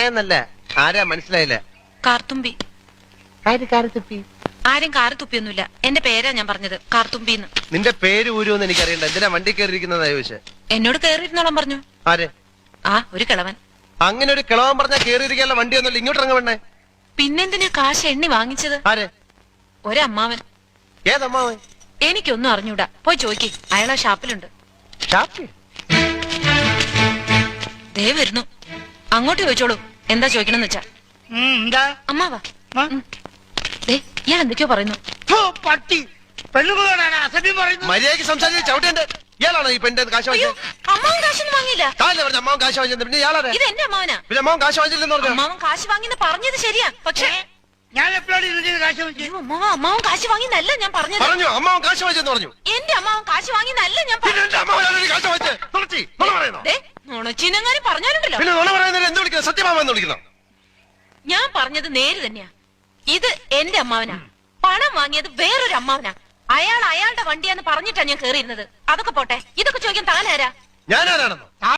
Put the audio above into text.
എന്നല്ല ആരാ മനസ്സിലായില്ല. കാർത്തുമ്പി. ആരും കാറ് തുപ്പിയൊന്നുമില്ല. എന്റെ പേരാ ഞാൻ പറഞ്ഞത്, കാർത്തുമ്പിന്ന്. നിന്റെ പേര് ഊരുമെന്ന് എനിക്കറിയണ്ട. എന്തിനാ വണ്ടി കയറിയിരിക്കുന്നതാ ചോദിച്ചേ? എന്നോട് കേറിയിരുന്നോളം പറഞ്ഞു. ആര്? ഒരു കിളവൻ. അങ്ങനെ ഒരു കിളവൻ പറഞ്ഞാ കേറിയിരിക്കാനുള്ള വണ്ടി ഒന്നുമില്ല, ഇങ്ങോട്ട് ഇറങ്ങ വേണ്ടേ? പിന്നെന്തിനാ കാശ് എണ്ണി വാങ്ങിച്ചത്? ആര്? ഒരമ്മാവൻ. ഏതമ്മാവൻ? എനിക്കൊന്നും അറിഞ്ഞൂടാ, പോയി ചോയ്ക്ക്. അയാളാ ഷാപ്പിലുണ്ട്. ദേ വരുന്നു, അങ്ങോട്ട് ചോദിച്ചോളൂ. എന്താ ചോദിക്കണമെന്ന് വെച്ചാ. അമ്മാവാ, ഇയാൾ എന്തൊക്കെയോ പറയുന്നു. മര്യാദയ്ക്ക് സംസാരിച്ച് ചവിട്ടേണ്ട. ഇയാളാണോ ഈ പെണ്ണിന്റെ കാശ് വാങ്ങിച്ചത്? അമ്മാവൻ കാശൊന്നും വാങ്ങിയില്ല. അമ്മാവൻ കാശ് വാങ്ങിച്ചത് പിന്നെ ഇയാളാ? ഇത് എന്റെ അമ്മാവനാ. പിന്നെ അമ്മാവൻ കാശ് വാങ്ങിച്ചില്ലെന്ന് പറഞ്ഞു. അമ്മാവൻ കാശ് വാങ്ങിന്ന് പറഞ്ഞത് ശരിയാ, പക്ഷേ ഞാൻ എപ്പോഴാണ് കാശ് വാങ്ങിച്ചത്? അമ്മാവൻ കാശ് വാങ്ങിന്നല്ല ഞാൻ പറഞ്ഞത്. പറഞ്ഞു അമ്മാവൻ കാശ് വാങ്ങിച്ചെന്ന് പറഞ്ഞു. എന്റെ അമ്മാവൻ കാശ് വാങ്ങിന്നല്ല ഞാൻ നുണച്ചിനെങ്ങാനും പറഞ്ഞാലുണ്ടല്ലോ. പിന്നെ നുണ പറയുന്നത് എന്ത് വിളിക്കുന്നത്? സത്യമാമെന്ന് വിളിക്കണം. ഞാൻ പറഞ്ഞത് നേര് തന്നെയാ. ഇത് എന്റെ അമ്മാവനാ. പണം വാങ്ങിയത് വേറൊരു അമ്മാവനാ. അയാളുടെ വണ്ടിയാന്ന് പറഞ്ഞിട്ടാ ഞാൻ കേറിയിരുന്നത്. അതൊക്കെ പോട്ടെ, ഇതൊക്കെ ചോദിക്കാൻ താനാരാ? ഞാനാരാണെന്നോ?